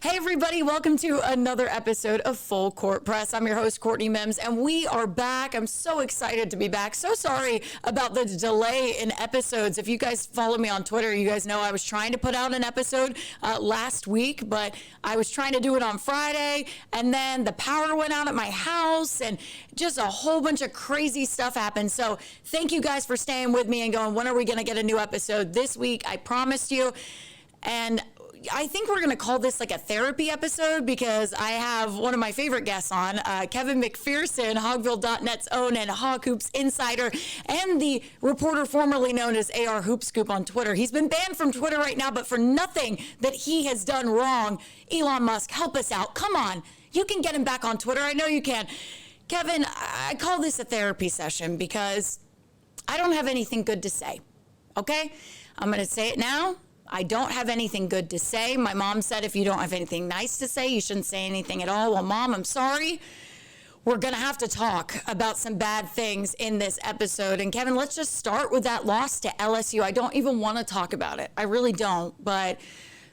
Hey everybody, welcome to another episode of Full Court Press. I'm your host, Courtney Mims, and we are back. I'm so excited to be back. So sorry about the delay in episodes. If you guys follow me on Twitter, you guys know I was trying to put out an episode last week, but I was trying to do it on Friday, and then the power went out at my house, and just a whole bunch of crazy stuff happened. So thank you guys for staying with me and going, when are we going to get a new episode this week? I promised you. And I think we're going to call this like a therapy episode because I have one of my favorite guests on, Kevin McPherson, Hogville.net's own and Hog Hoops insider, and the reporter formerly known as AR Hoop Scoop on Twitter. He's been banned from Twitter right now, but for nothing that he has done wrong. Elon Musk, help us out. Come on. You can get him back on Twitter. I know you can. Kevin, I call this a therapy session because I don't have anything good to say. Okay? I'm going to say it now. I don't have anything good to say. My mom said if you don't have anything nice to say, you shouldn't say anything at all. Well, Mom, I'm sorry. We're going to have to talk about some bad things in this episode. And Kevin, let's just start with that loss to LSU. I don't even want to talk about it. I really don't. But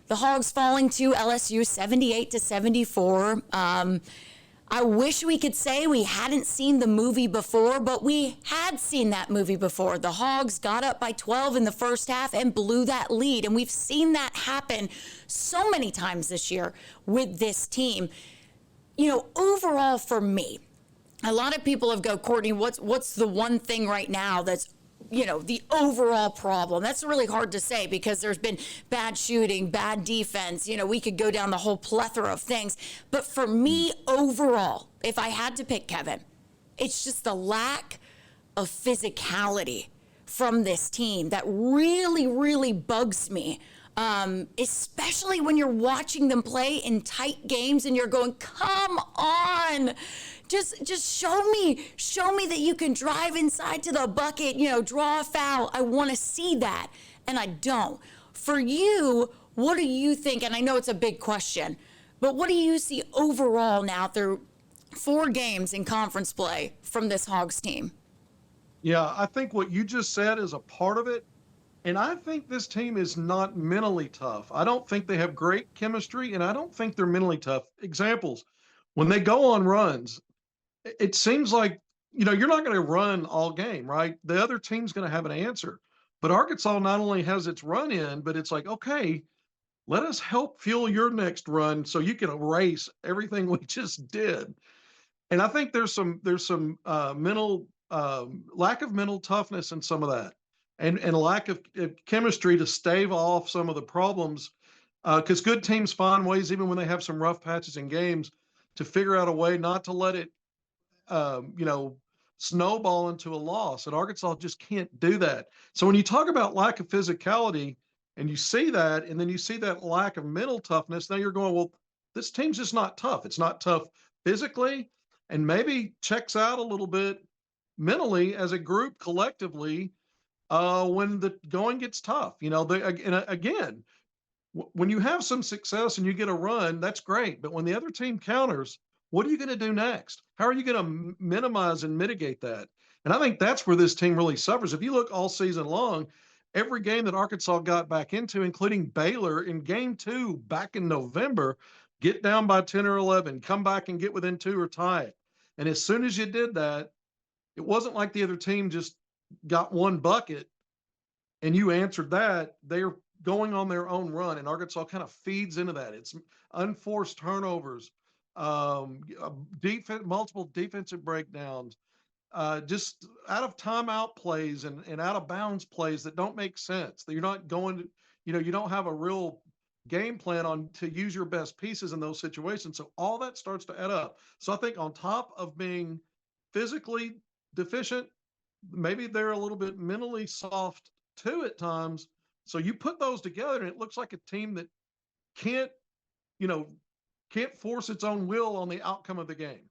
the Hogs falling to LSU 78-74. I wish we could say we hadn't seen the movie before, but we had seen that movie before. The Hogs got up by 12 in the first half and blew that lead, and we've seen that happen so many times this year with this team. You know, overall for me, a lot of people have go, Courtney, what's the one thing right now that's the overall problem? That's really hard to say because there's been bad shooting, bad defense. We could go down the whole plethora of things. But for me, overall, if I had to pick, Kevin, it's just the lack of physicality from this team that really, really bugs me. Especially when you're watching them play in tight games and you're going, come on. Just show me that you can drive inside to the bucket, draw a foul. I want to see that, and I don't. For you, what do you think? And I know it's a big question, but what do you see overall now through 4 games in conference play from this Hogs team? Yeah, I think what you just said is a part of it, and I think this team is not mentally tough. I don't think they have great chemistry, and I don't think they're mentally tough. Examples, when they go on runs, it seems like, you're not going to run all game, right? The other team's going to have an answer. But Arkansas not only has its run in, but it's like, okay, let us help fuel your next run so you can erase everything we just did. And I think there's some mental lack of mental toughness in some of that, and a lack of chemistry to stave off some of the problems. Because good teams find ways, even when they have some rough patches in games, to figure out a way not to let it snowball into a loss, and Arkansas just can't do that. So when you talk about lack of physicality and you see that, and then you see that lack of mental toughness, now you're going, well, this team's just not tough. It's not tough physically, and maybe checks out a little bit mentally as a group collectively when the going gets tough. Again, when you have some success and you get a run, that's great. But when the other team counters, what are you going to do next? How are you going to minimize and mitigate that? And I think that's where this team really suffers. If you look all season long, every game that Arkansas got back into, including Baylor in game 2 back in November, get down by 10 or 11, come back and get within 2 or tie it. And as soon as you did that, it wasn't like the other team just got one bucket and you answered that. They're going on their own run, and Arkansas kind of feeds into that. It's unforced turnovers, multiple defensive breakdowns, just out of timeout plays and out of bounds plays that don't make sense. That you're not going to, you don't have a real game plan on to use your best pieces in those situations. So all that starts to add up. So I think on top of being physically deficient, maybe they're a little bit mentally soft too at times. So you put those together and it looks like a team that can't force its own will on the outcome of the game.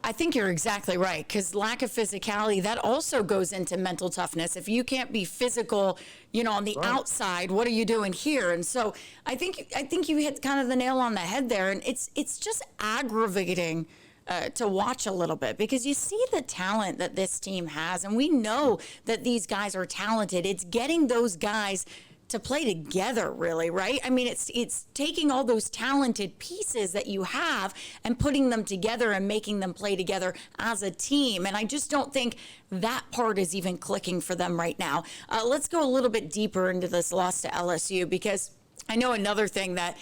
I think you're exactly right, because lack of physicality, that also goes into mental toughness. If you can't be physical, on the outside, what are you doing here? And so I think you hit kind of the nail on the head there. And it's just aggravating to watch a little bit, because you see the talent that this team has, and we know that these guys are talented. It's getting those guys to play together, really, right? I mean, it's taking all those talented pieces that you have and putting them together and making them play together as a team. And I just don't think that part is even clicking for them right now. Let's go a little bit deeper into this loss to LSU, because I know another thing that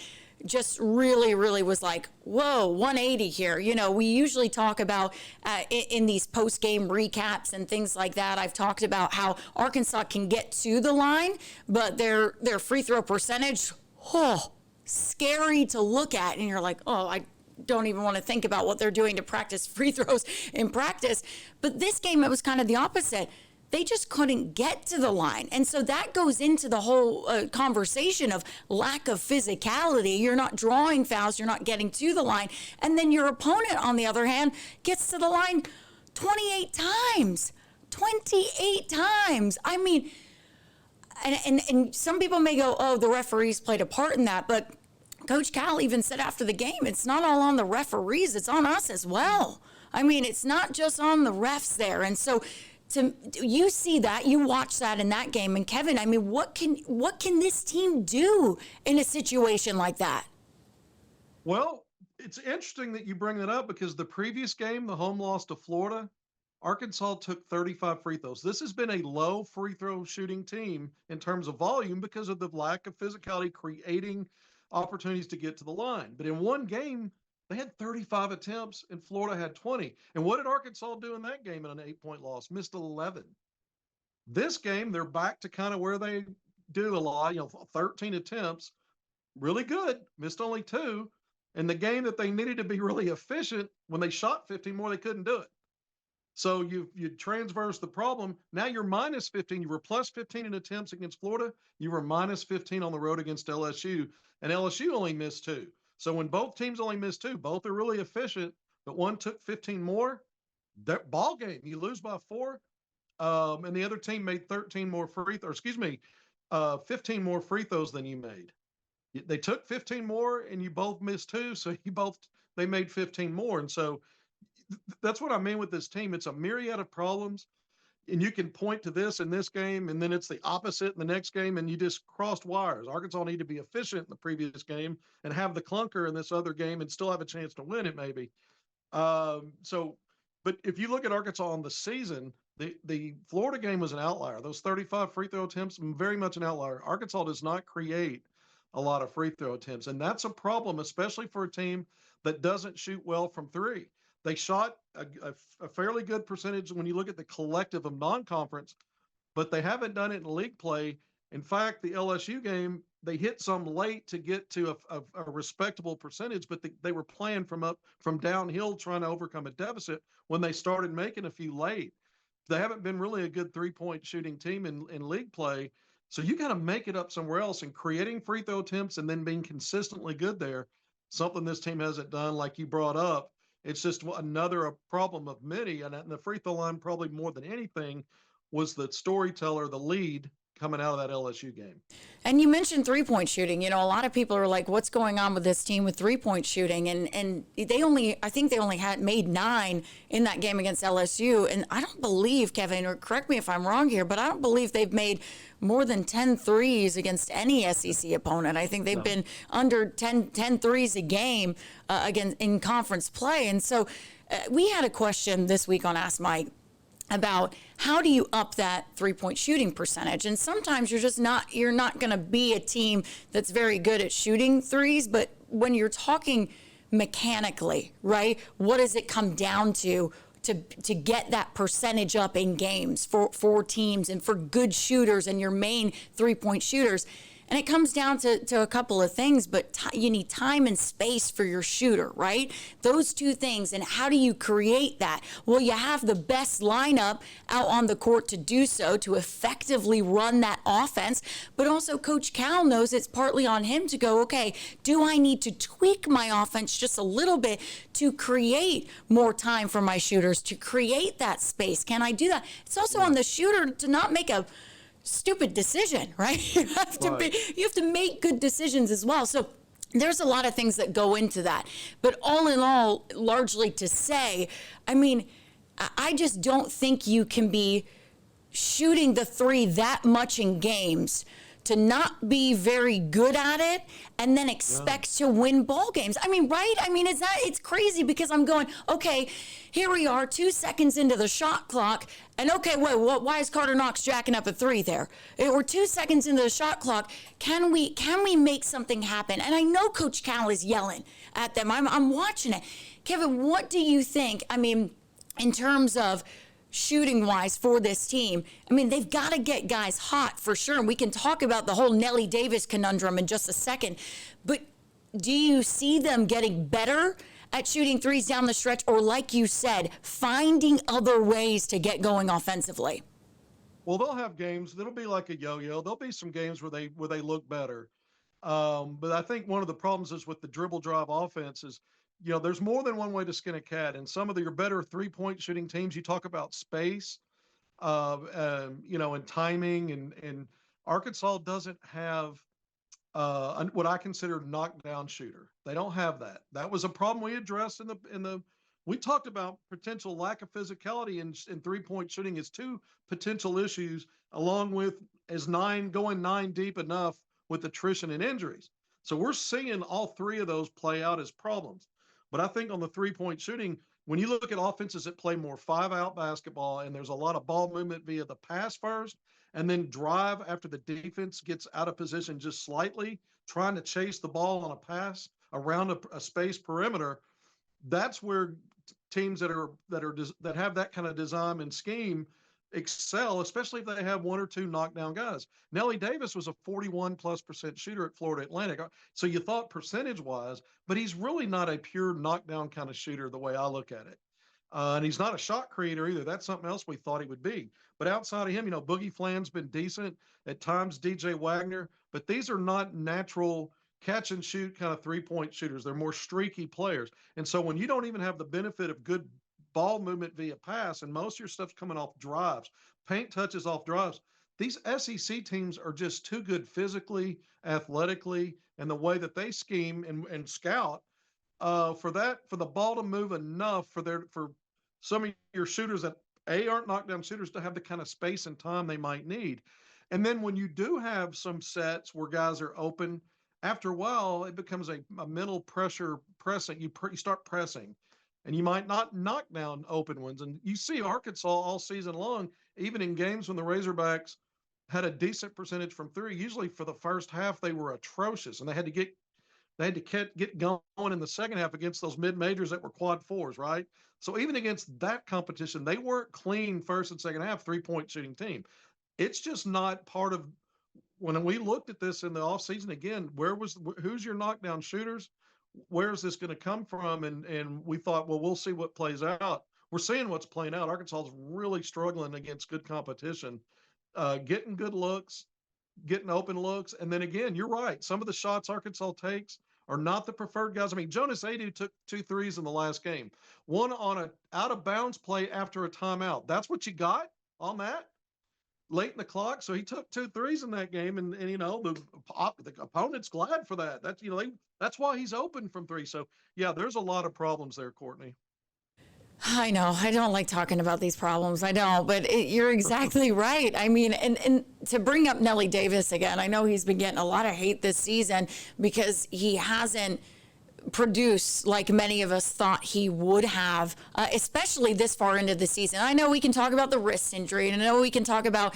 just really, really was like, whoa, 180 here. You know, we usually talk about in these post-game recaps and things like that, I've talked about how Arkansas can get to the line, but their free throw percentage, scary to look at. And you're like, oh, I don't even want to think about what they're doing to practice free throws in practice. But this game, it was kind of the opposite. They just couldn't get to the line. And so that goes into the whole conversation of lack of physicality. You're not drawing fouls, you're not getting to the line. And then your opponent, on the other hand, gets to the line 28 times. 28 times. I mean, and some people may go, oh, the referees played a part in that. But Coach Cal even said after the game, it's not all on the referees, it's on us as well. I mean, it's not just on the refs there. And so you see that, you watch that in that game, and Kevin, I mean, what can this team do in a situation like that? Well, it's interesting that you bring that up, because the previous game, the home loss to Florida, Arkansas took 35 free throws. This has been a low free throw shooting team in terms of volume because of the lack of physicality, creating opportunities to get to the line. But in one game, they had 35 attempts and Florida had 20. And what did Arkansas do in that game in an 8-point loss? Missed 11. This game, they're back to kind of where they do a lot, 13 attempts, really good, missed only 2. And the game that they needed to be really efficient, when they shot 15 more, they couldn't do it. So you transverse the problem. Now you're minus 15. You were plus 15 in attempts against Florida. You were minus 15 on the road against LSU. And LSU only missed 2. So when both teams only missed 2, both are really efficient, but one took 15 more, that ball game, you lose by 4. And the other team made 15 more free throws than you made. They took 15 more and you both missed 2. So they made 15 more. And so that's what I mean with this team. It's a myriad of problems. And you can point to this in this game, and then it's the opposite in the next game, and you just crossed wires. Arkansas need to be efficient in the previous game and have the clunker in this other game and still have a chance to win it, maybe. But if you look at Arkansas on the season, the Florida game was an outlier. Those 35 free throw attempts, very much an outlier. Arkansas does not create a lot of free throw attempts, and that's a problem, especially for a team that doesn't shoot well from 3. They shot a fairly good percentage when you look at the collective of non-conference, but they haven't done it in league play. In fact, the LSU game, they hit some late to get to a respectable percentage, but they were playing from downhill trying to overcome a deficit when they started making a few late. They haven't been really a good 3-point shooting team in league play. So you got to make it up somewhere else, and creating free throw attempts and then being consistently good there, something this team hasn't done, like you brought up. It's just another problem of many. And the free throw line, probably more than anything, was the storyteller, the lead coming out of that LSU game. And you mentioned 3-point shooting. A lot of people are like, what's going on with this team with 3-point shooting? And I think they only had made 9 in that game against LSU. And I don't believe, Kevin, or correct me if I'm wrong here, but I don't believe they've made more than 10 threes against any SEC opponent. I think they've been under 10 threes a game again in conference play. And so we had a question this week on Ask Mike about how do you up that 3-point shooting percentage? And sometimes you're not going to be a team that's very good at shooting threes, but when you're talking mechanically, right? What does it come down to get that percentage up in games for teams and for good shooters and your main 3-point shooters? And it comes down to a couple of things, but you need time and space for your shooter, right? Those 2 things. And how do you create that? Well, you have the best lineup out on the court to do so, to effectively run that offense. But also Coach Cal knows it's partly on him to go, okay, do I need to tweak my offense just a little bit to create more time for my shooters, to create that space? Can I do that? It's also on the shooter to not make a stupid decision, right? You have to make good decisions as well. So there's a lot of things that go into that. But all in all, largely to say, I mean, I just don't think you can be shooting the 3 that much in games to not be very good at it and then expect to win ball games. I mean, right? I mean, it's crazy because I'm going, okay, here we are 2 seconds into the shot clock. And okay, wait, why is Carter Knox jacking up a 3 there? We're 2 seconds into the shot clock. Can we make something happen? And I know Coach Cal is yelling at them. I'm watching it. Kevin, what do you think? I mean, in terms of shooting wise for this team, I mean, they've got to get guys hot for sure. And we can talk about the whole Nelly Davis conundrum in just a second. But do you see them getting better at shooting threes down the stretch, or like you said, finding other ways to get going offensively? Well, they'll have games that'll be like a yo-yo. There'll be some games where they look better. But I think one of the problems is with the dribble drive offense is, there's more than one way to skin a cat. And some of your better 3-point shooting teams, you talk about space, and timing, and Arkansas doesn't have what I consider knockdown shooter. They don't have that. That was a problem we addressed we talked about potential lack of physicality in 3-point shooting as 2 potential issues, along with going 9 deep enough with attrition and injuries. So we're seeing all 3 of those play out as problems. But I think on the 3-point shooting, when you look at offenses that play more 5-out basketball, and there's a lot of ball movement via the pass first, and then drive after the defense gets out of position just slightly, trying to chase the ball on a pass around a space perimeter, that's where teams that have that kind of design and scheme excel, especially if they have 1 or 2 knockdown guys. Nelly Davis was a 41+% shooter at Florida Atlantic. So you thought percentage wise, but he's really not a pure knockdown kind of shooter the way I look at it. And he's not a shot creator either. That's something else we thought he would be. But outside of him, Boogie Flan's been decent at times, DJ Wagner, but these are not natural catch and shoot kind of 3-point shooters. They're more streaky players. And so when you don't even have the benefit of good ball movement via pass, and most of your stuff's coming off drives, paint touches off drives, these SEC teams are just too good physically, athletically, and the way that they scheme and scout for the ball to move enough for some of your shooters that aren't knockdown shooters to have the kind of space and time they might need. And then when you do have some sets where guys are open, after a while, it becomes a mental pressure pressing. You start pressing, and you might not knock down open ones. And you see Arkansas all season long, even in games when the Razorbacks had a decent percentage from 3. Usually for the first half, they were atrocious, and they had to get going in the second half against those mid-majors that were quad 4s, right? So even against that competition, they weren't clean first and second half 3-point shooting team. It's just not part of when we looked at this in the offseason again, who's your knockdown shooters? Where is this going to come from? And we thought, well, we'll see what plays out. We're seeing what's playing out. Arkansas is really struggling against good competition, getting good looks, getting open looks. And then again, you're right. Some of the shots Arkansas takes are not the preferred guys. I mean, Jonas Adu took 2 threes in the last game. One on an out of bounds play after a timeout. That's what you got on that late in the clock. So he took 2 threes in that game, and the opponent's glad for that. That's why he's open from 3. So yeah, there's a lot of problems there, Courtney. I know. I don't like talking about these problems. I don't, but you're exactly right. I mean, and to bring up Nelly Davis again, I know he's been getting a lot of hate this season because he hasn't produced like many of us thought he would have, especially this far into the season. I know we can talk about the wrist injury, and I know we can talk about,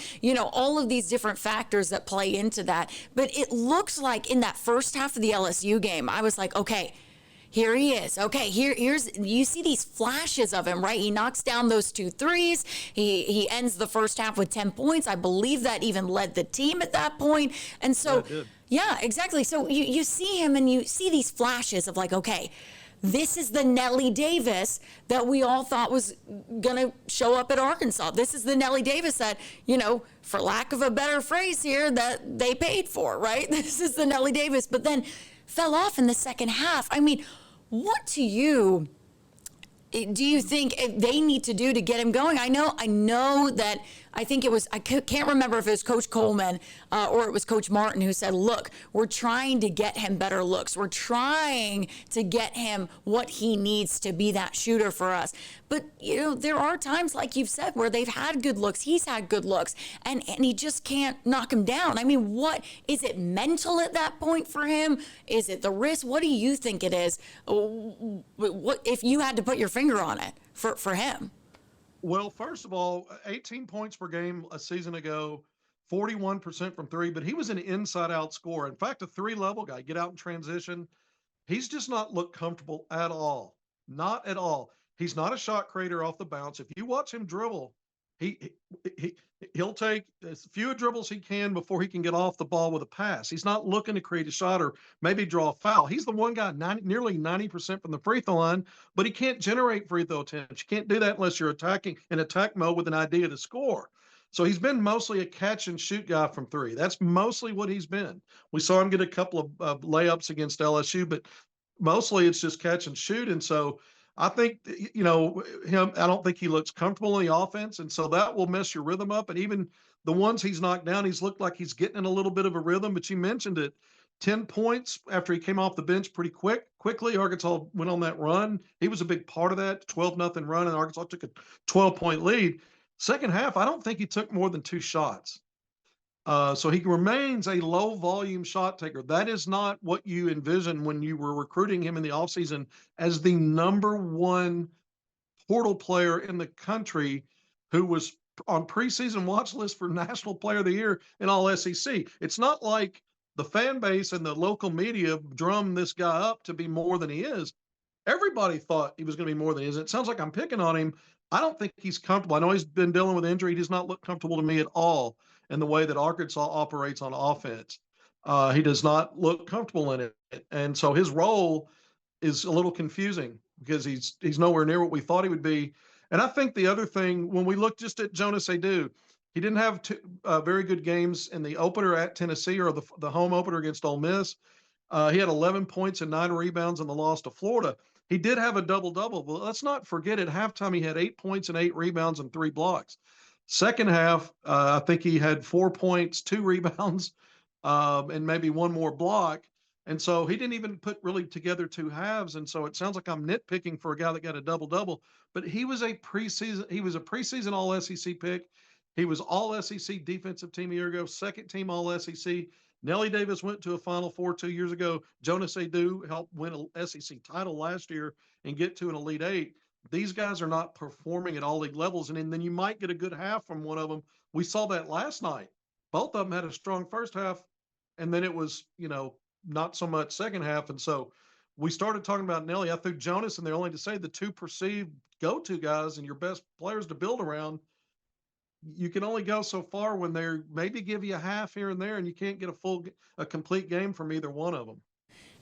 all of these different factors that play into that. But it looks like in that first half of the LSU game, I was like, okay, here he is. Okay, here's you see these flashes of him, right? He knocks down those 2 threes. He ends the first half with 10 points. I believe that even led the team at that point. And so, yeah, exactly. So you see him and you see these flashes of like, okay, this is the Nelly Davis that we all thought was going to show up at Arkansas. This is the Nelly Davis that, for lack of a better phrase here, that they paid for, right? This is the Nelly Davis, but then fell off in the second half. I mean, what do you think they need to do to get him going? I know that I think it was, can't remember if it was Coach Coleman or it was Coach Martin who said, look, we're trying to get him better looks. We're trying to get him what he needs to be that shooter for us. But, there are times, like you've said, where they've had good looks. He's had good looks, and he just can't knock him down. I mean, what is it, mental at that point for him? Is it the wrist? What do you think it is? What if you had to put your finger on it for him? Well, first of all, 18 points per game a season ago, 41% from three, but he was an inside out scorer. In fact, a three level guy, get out in transition. He's just not looked comfortable at all. Not at all. He's not a shot creator off the bounce. If you watch him dribble, he, he he'll take as few dribbles he can before he can get off the ball with a pass. He's not looking to create a shot or maybe draw a foul. He's the one guy nearly 90% from the free throw line, but he can't generate free throw attempts. You can't do that unless you're attacking in attack mode with an idea to score. So he's been mostly a catch and shoot guy from three. That's mostly what he's been. We saw him get a couple of layups against LSU, but mostly it's just catch and shoot. And so I think, him, I don't think he looks comfortable in the offense. And so that will mess your rhythm up. And even the ones he's knocked down, he's looked like he's getting in a little bit of a rhythm. But you mentioned it, 10 points after he came off the bench pretty quickly. Arkansas went on that run. He was a big part of that 12-0 run, and Arkansas took a 12-point lead. Second half, I don't think he took more than 2 shots. So he remains a low volume shot taker. That is not what you envisioned when you were recruiting him in the offseason as the number one portal player in the country who was on preseason watch list for National Player of the Year in all SEC. It's not like the fan base and the local media drummed this guy up to be more than he is. Everybody thought he was going to be more than he is. It sounds like I'm picking on him. I don't think he's comfortable. I know he's been dealing with injury. He does not look comfortable to me at all in the way that Arkansas operates on offense. He does not look comfortable in it. And so his role is a little confusing because he's nowhere near what we thought he would be. And I think the other thing, when we look just at Jonas Adu, he didn't have two very good games in the opener at Tennessee or the home opener against Ole Miss. He had 11 points and 9 rebounds in the loss to Florida. He did have a double-double. But let's not forget at halftime he had 8 points and 8 rebounds and 3 blocks. Second half, I think he had 4 points, 2 rebounds, and maybe 1 more block. And so he didn't even put really together 2 halves. And so it sounds like I'm nitpicking for a guy that got a double-double. But he was a preseason all SEC pick. He was all SEC defensive team a year ago, second team all SEC. Nelly Davis went to a Final Four 2 years ago. Jonas Adu helped win an SEC title last year and get to an Elite Eight. These guys are not performing at all league levels. And then you might get a good half from one of them. We saw that last night. Both of them had a strong first half, and then it was, not so much second half. And so we started talking about Nelly. I threw Jonas in there only to say the 2 perceived go-to guys and your best players to build around. You can only go so far when they're maybe give you a half here and there, and you can't get a complete game from either one of them.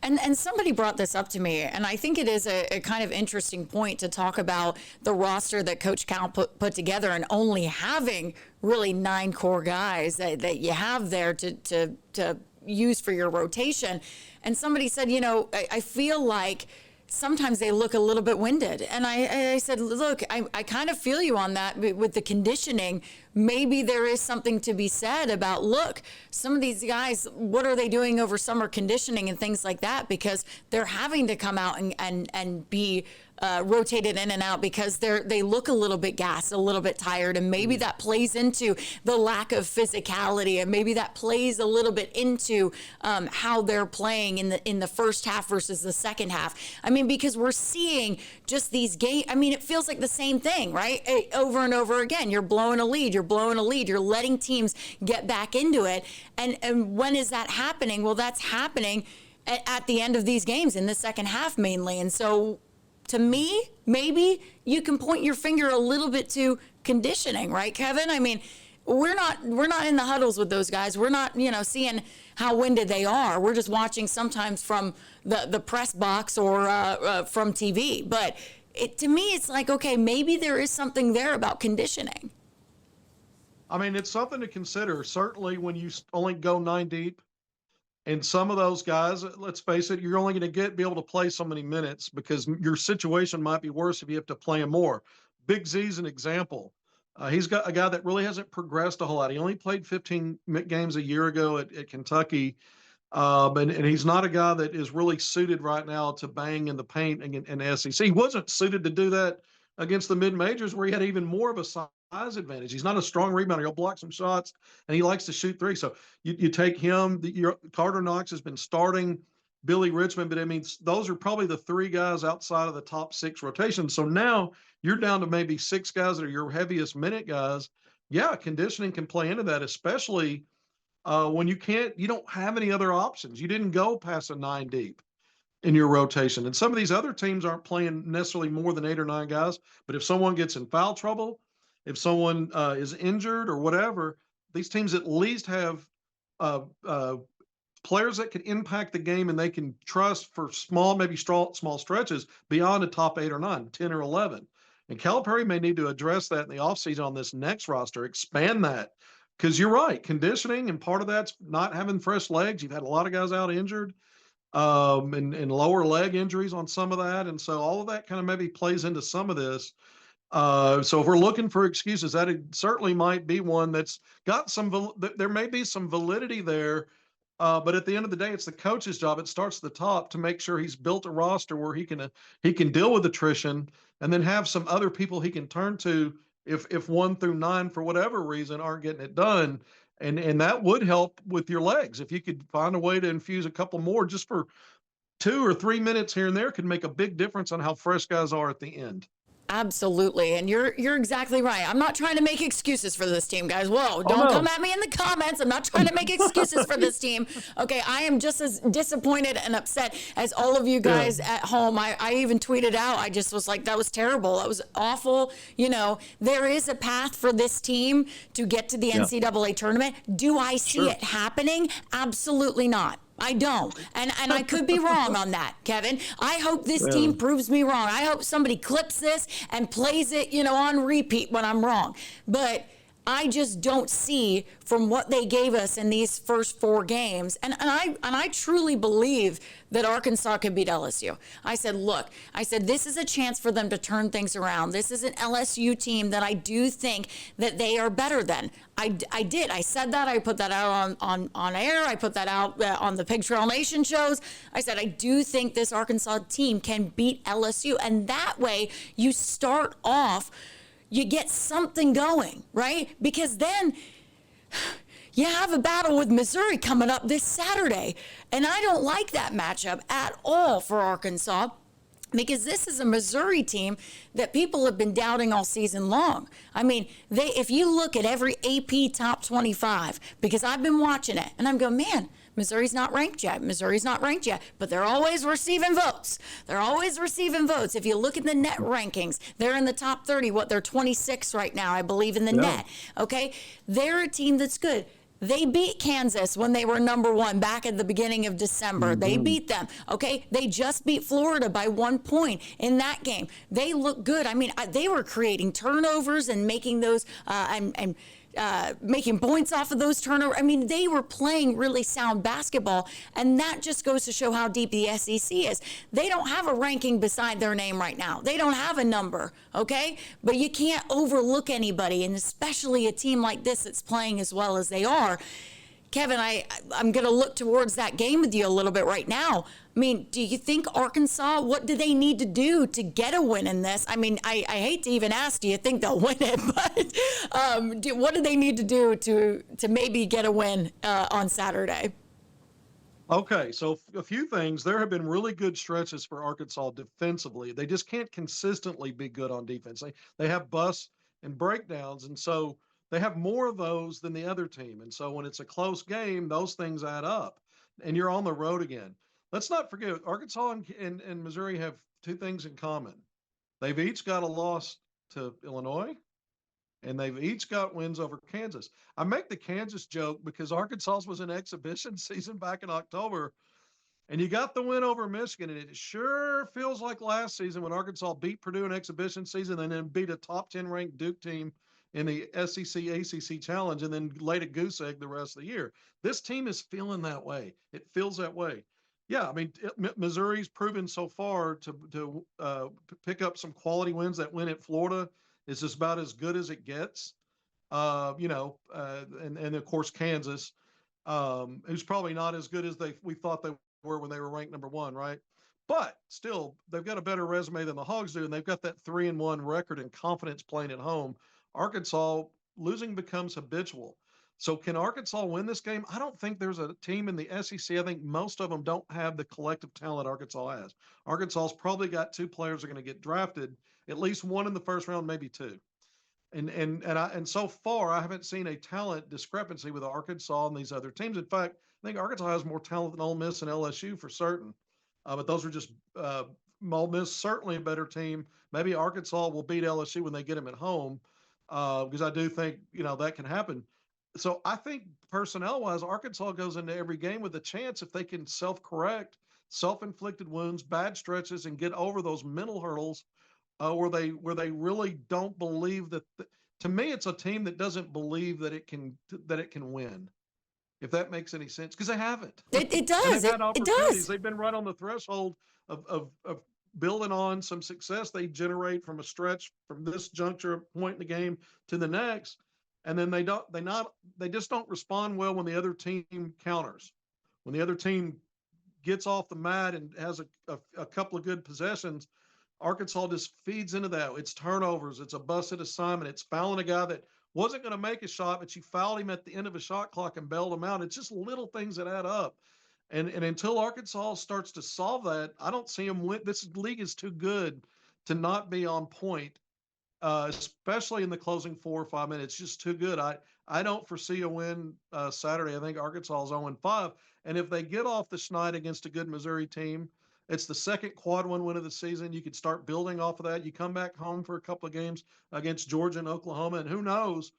And somebody brought this up to me, and I think it is a kind of interesting point to talk about the roster that Coach Cal put together and only having really 9 core guys that you have there to use for your rotation. And somebody said, I feel like sometimes they look a little bit winded. And I said, look, I kind of feel you on that with the conditioning. Maybe there is something to be said about, look, some of these guys, what are they doing over summer conditioning and things like that? Because they're having to come out and be rotated in and out because they look a little bit gassed, a little bit tired, and maybe that plays into the lack of physicality, and maybe that plays a little bit into how they're playing in the first half versus the second half. I mean, because we're seeing just these games. I mean, it feels like the same thing, right? Over and over again. You're blowing a lead. You're letting teams get back into it. And when is that happening? Well, that's happening at the end of these games in the second half mainly. And so to me, maybe you can point your finger a little bit to conditioning, right, Kevin? I mean, we're not in the huddles with those guys. We're not, seeing how winded they are. We're just watching sometimes from the press box or from TV. But to me, it's like, okay, maybe there is something there about conditioning. I mean, it's something to consider. Certainly when you only go 9 deep, and some of those guys, let's face it, you're only going to be able to play so many minutes because your situation might be worse if you have to play them more. Big Z's an example. He's got a guy that really hasn't progressed a whole lot. He only played 15 games a year ago at Kentucky. And he's not a guy that is really suited right now to bang in the paint in the SEC. He wasn't suited to do that against the mid majors where he had even more of a size advantage. He's not a strong rebounder. He'll block some shots and he likes to shoot three. So you take him. Carter Knox has been starting, Billy Richmond, but I mean, those are probably the three guys outside of the top six rotation. So now you're down to maybe six guys that are your heaviest minute guys. Yeah, conditioning can play into that, especially when you don't have any other options. You didn't go past a 9 deep in your rotation. And some of these other teams aren't playing necessarily more than 8 or 9 guys. But if someone gets in foul trouble, if someone is injured or whatever, these teams at least have uh, uh, players that can impact the game and they can trust for maybe small stretches beyond a top 8 or 9, 10 or 11. And Calipari may need to address that in the offseason on this next roster, expand that. Because you're right, conditioning, and part of that's not having fresh legs. You've had a lot of guys out injured, and lower leg injuries on some of that. And so all of that kind of maybe plays into some of this. So if we're looking for excuses, that certainly might be one that's got there may be some validity there. But at the end of the day, it's the coach's job. It starts at the top to make sure he's built a roster where he can deal with attrition and then have some other people he can turn to if 1 through 9 for whatever reason aren't getting it done. And that would help with your legs. If you could find a way to infuse a couple more just for 2 or 3 minutes here and there could make a big difference on how fresh guys are at the end. Absolutely. And you're exactly right. I'm not trying to make excuses for this team, guys. Whoa, don't come at me in the comments. I'm not trying to make excuses for this team. Okay, I am just as disappointed and upset as all of you guys at home. I even tweeted out, I just was like, that was terrible. That was awful. There is a path for this team to get to the NCAA tournament. Do I see it happening? Absolutely not. I don't. And I could be wrong on that, Kevin. I hope this team proves me wrong. I hope somebody clips this and plays it, on repeat when I'm wrong. But I just don't see from what they gave us in these first 4 games. And I truly believe that Arkansas can beat LSU. I said, this is a chance for them to turn things around. This is an LSU team that I do think that they are better than. I did. I said that. I put that out on air. I put that out on the Pig Trail Nation shows. I said, I do think this Arkansas team can beat LSU. And that way you start off, you get something going, right? Because then you have a battle with Missouri coming up this Saturday. And I don't like that matchup at all for Arkansas, because this is a Missouri team that people have been doubting all season long. I mean, if you look at every AP top 25, because I've been watching it, and I'm going, man, Missouri's not ranked yet. But they're always receiving votes. If you look at the net rankings, they're in the top 30. They're 26 right now, I believe, in the net. Okay? They're a team that's good. They beat Kansas when they were number 1 back at the beginning of December. Mm-hmm. They beat them. Okay? They just beat Florida by 1 point in that game. They look good. I mean, they were creating turnovers and making those making points off of those turnovers. I mean, they were playing really sound basketball, and that just goes to show how deep the SEC is. They don't have a ranking beside their name right now. They don't have a number, okay? But you can't overlook anybody, and especially a team like this that's playing as well as they are. Kevin, I'm going to look towards that game with you a little bit right now. I mean, do you think Arkansas, what do they need to do to get a win in this? I mean, I hate to even ask, do you think they'll win it? But what do they need to do to maybe get a win on Saturday? Okay, so a few things. There have been really good stretches for Arkansas defensively. They just can't consistently be good on defense. They have busts and breakdowns, and so they have more of those than the other team. And so when it's a close game, those things add up, and you're on the road again. Let's not forget, Arkansas and Missouri have 2 things in common. They've each got a loss to Illinois, and they've each got wins over Kansas. I make the Kansas joke because Arkansas was an exhibition season back in October, and you got the win over Michigan, and it sure feels like last season when Arkansas beat Purdue in exhibition season and then beat a top 10 ranked Duke team in the SEC ACC Challenge and then laid a goose egg the rest of the year. This team is feeling that way. It feels that way. Yeah, I mean, Missouri's proven so far to pick up some quality wins. That win at Florida is just about as good as it gets. And of course Kansas, who's probably not as good as we thought they were when they were ranked number 1, right? But still, they've got a better resume than the Hogs do, and they've got that 3-1 record and confidence playing at home. Arkansas, losing becomes habitual. So can Arkansas win this game? I don't think there's a team in the SEC. I think most of them don't have the collective talent Arkansas has. Arkansas's probably got 2 players that are going to get drafted, at least one in the first round, maybe 2. And so far, I haven't seen a talent discrepancy with Arkansas and these other teams. In fact, I think Arkansas has more talent than Ole Miss and LSU for certain. But those are just Ole Miss, certainly a better team. Maybe Arkansas will beat LSU when they get them at home, because I do think that can happen. So I think personnel-wise, Arkansas goes into every game with a chance if they can self-correct, self-inflicted wounds, bad stretches, and get over those mental hurdles where they really don't believe that. To me, it's a team that doesn't believe that it can win. If that makes any sense, because they haven't. It does. It does. They've been right on the threshold of building on some success they generate from a stretch from this juncture point in the game to the next, and then they just don't respond well when the other team counters. When the other team gets off the mat and has a couple of good possessions, Arkansas just feeds into that. It's turnovers. It's a busted assignment. It's fouling a guy that wasn't going to make a shot, but you fouled him at the end of a shot clock and bailed him out. It's just little things that add up. And until Arkansas starts to solve that, I don't see them win. This league is too good to not be on point, especially in the closing 4 or 5 minutes. Just too good. I don't foresee a win Saturday. I think Arkansas is 0-5. And if they get off the schneid against a good Missouri team, it's the second quad 1 win of the season. You could start building off of that. You come back home for a couple of games against Georgia and Oklahoma, and who knows,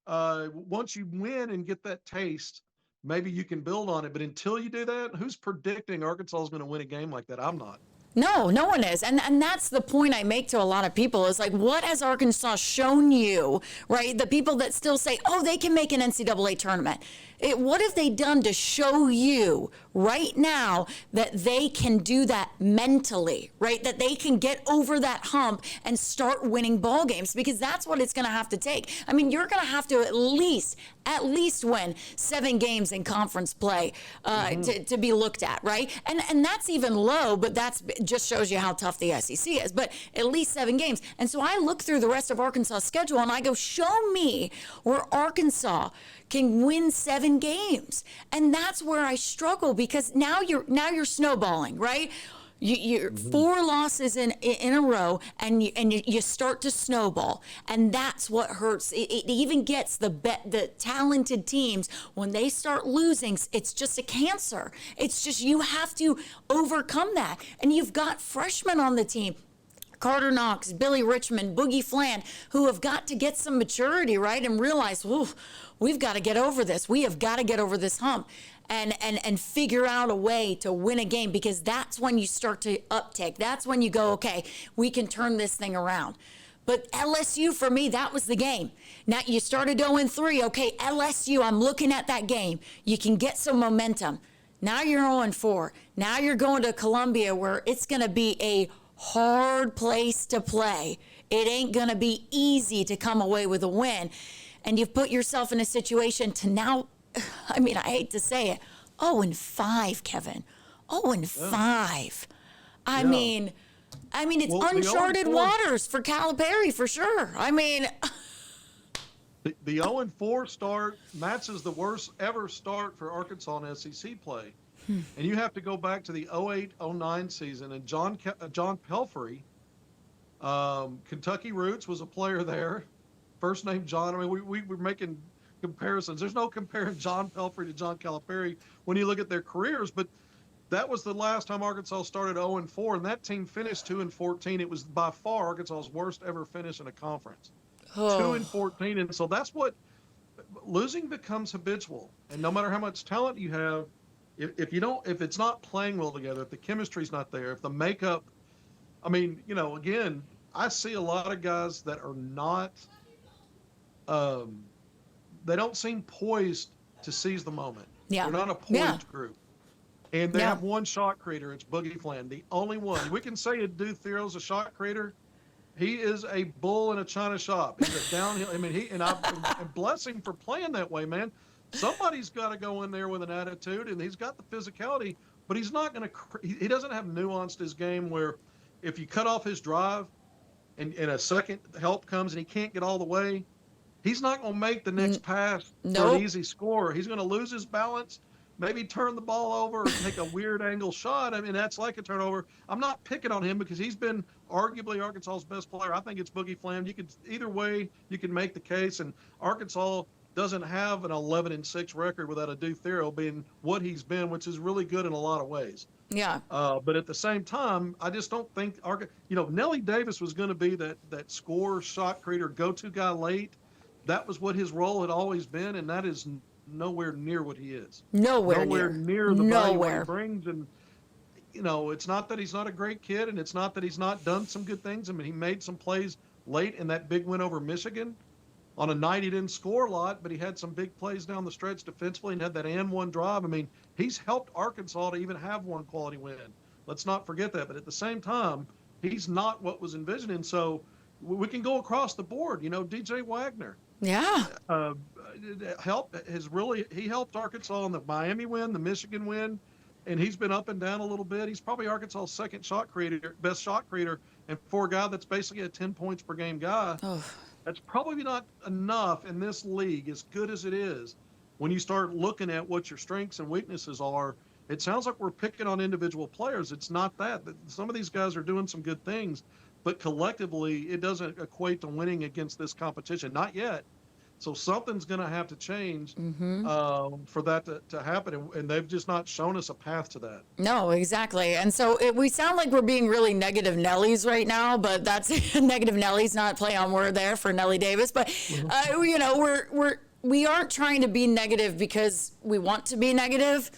once you win and get that taste, maybe you can build on it. But until you do that, who's predicting Arkansas is going to win a game like that? I'm not. No one is. And that's the point I make to a lot of people is like, what has Arkansas shown you, right? The people that still say, oh, they can make an NCAA tournament. What have they done to show you right now that they can do that mentally, right? That they can get over that hump and start winning ball games, because that's what it's going to have to take. I mean, you're going to have to at least win 7 games in conference play to be looked at, right? And that's even low, but that's just shows you how tough the SEC is. But at least 7 games. And so I look through the rest of Arkansas' schedule and I go, show me where Arkansas can win 7 games. And that's where I struggle, because now you're snowballing, right? You're 4 losses in a row, and you start to snowball, and that's what hurts. It even gets the talented teams when they start losing. It's just a cancer. It's just, you have to overcome that, and you've got freshmen on the team. Carter Knox, Billy Richmond, Boogie Fland, who have got to get some maturity, right, and realize, we've got to get over this. We have got to get over this hump and figure out a way to win a game, because that's when you start to uptick. That's when you go, okay, we can turn this thing around. But LSU, for me, that was the game. Now, you started 0-3. Okay, LSU, I'm looking at that game. You can get some momentum. Now you're 0-4. Now you're going to Columbia, where it's going to be a hard place to play. It ain't going to be easy to come away with a win. And you've put yourself in a situation to now, I mean, I hate to say it, 0-5, Kevin. 0-5. I mean, it's uncharted waters for Calipari, for sure. I mean, the 0-4 start matches the worst ever start for Arkansas in SEC play. And you have to go back to the 08-09 season, and John Pelfrey, Kentucky roots, was a player there. First name John. I mean, we were making comparisons. There's no comparing John Pelfrey to John Calipari when you look at their careers, but that was the last time Arkansas started 0-4, and that team finished 2-14. It was by far Arkansas's worst ever finish in a conference. 2-14, and so that's what losing becomes habitual. And no matter how much talent you have, if it's not playing well together, if the chemistry's not there, if the makeup, I mean, again, I see a lot of guys that are not, they don't seem poised to seize the moment. Yeah. They're not a poised group. And they have one shot creator. It's Boogie Fland, the only one. We can say a dude Thero's a shot creator. He is a bull in a china shop. He's a downhill. I mean, and bless him for playing that way, man. Somebody's got to go in there with an attitude, and he's got the physicality, but he's not going to. He doesn't have nuanced his game where, if you cut off his drive, and a second help comes and he can't get all the way, he's not going to make the next pass for an easy score. He's going to lose his balance, maybe turn the ball over or take a weird angle shot. I mean, that's like a turnover. I'm not picking on him because he's been arguably Arkansas's best player. I think it's Boogie Flam. You could either way, you can make the case. And Arkansas doesn't have an 11-6 record without a Due Theroux being what he's been, which is really good in a lot of ways. Yeah. But at the same time, I just don't think Nelly Davis was going to be that scorer, shot creator, go-to guy late. That was what his role had always been, and that is nowhere near what he is. Nowhere near the value he brings. And it's not that he's not a great kid, and it's not that he's not done some good things. I mean, he made some plays late in that big win over Michigan. On a night he didn't score a lot, but he had some big plays down the stretch defensively and had that and one drive. I mean, he's helped Arkansas to even have one quality win. Let's not forget that. But at the same time, he's not what was envisioned. And so we can go across the board. DJ Wagner. Yeah. He helped Arkansas in the Miami win, the Michigan win, and he's been up and down a little bit. He's probably Arkansas's second best shot creator, and for a guy that's basically a 10 points per game guy. Oh. That's probably not enough in this league, as good as it is. When you start looking at what your strengths and weaknesses are, it sounds like we're picking on individual players. It's not that. Some of these guys are doing some good things, but collectively, it doesn't equate to winning against this competition. Not yet. So something's going to have to change for that to happen, and they've just not shown us a path to that. No, exactly. And so we sound like we're being really negative Nellies right now, but that's negative Nellies, not play on word there for Nelly Davis. But we aren't trying to be negative because we want to be negative.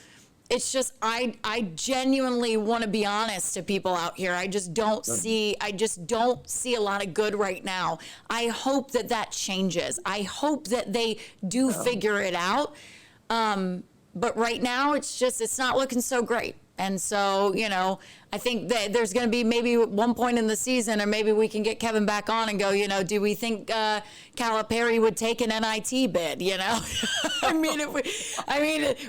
It's just I genuinely want to be honest to people out here. I just don't see a lot of good right now. I hope that changes. I hope that they do figure it out. But right now it's not looking so great. And so, I think that there's going to be maybe one point in the season, or maybe we can get Kevin back on and go, do we think Calipari would take an NIT bid?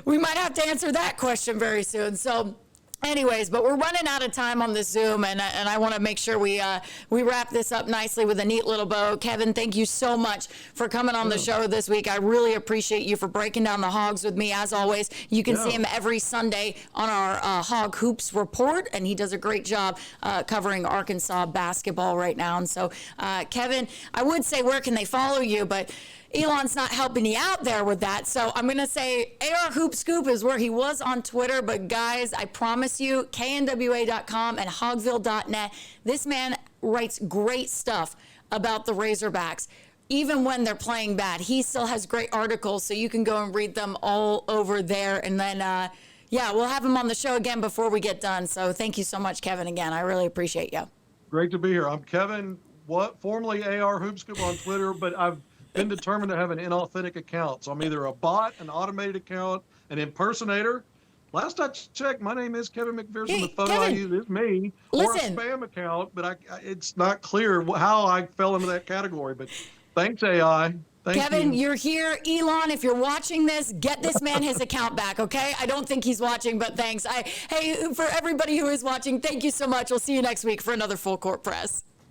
We might have to answer that question very soon. So anyways, but we're running out of time on this Zoom, and I want to make sure we wrap this up nicely with a neat little bow. Kevin, thank you so much for coming on the show this week. I really appreciate you for breaking down the Hogs with me, as always. You can see him every Sunday on our Hog Hoops Report, and he does a great job covering Arkansas basketball right now. And so, Kevin, I would say where can they follow you, but Elon's not helping you out there with that. So I'm going to say AR Hoop Scoop is where he was on Twitter. But guys, I promise you, knwa.com and hogville.net, this man writes great stuff about the Razorbacks. Even when they're playing bad, he still has great articles, so you can go and read them all over there. And then, we'll have him on the show again before we get done. So thank you so much, Kevin, again. I really appreciate you. Great to be here. I'm Kevin, formerly AR Hoop Scoop on Twitter, but I've been determined to have an inauthentic account. So I'm either a bot, an automated account, an impersonator. Last I checked, my name is Kevin McPherson. Hey, the photo Kevin, I use is me. listen. Or a spam account, but it's not clear how I fell into that category. But thanks, AI. Kevin, you're here. Elon, if you're watching this, get this man his account back, okay? I don't think he's watching, but thanks. Hey, for everybody who is watching, thank you so much. We'll see you next week for another Full Court Press.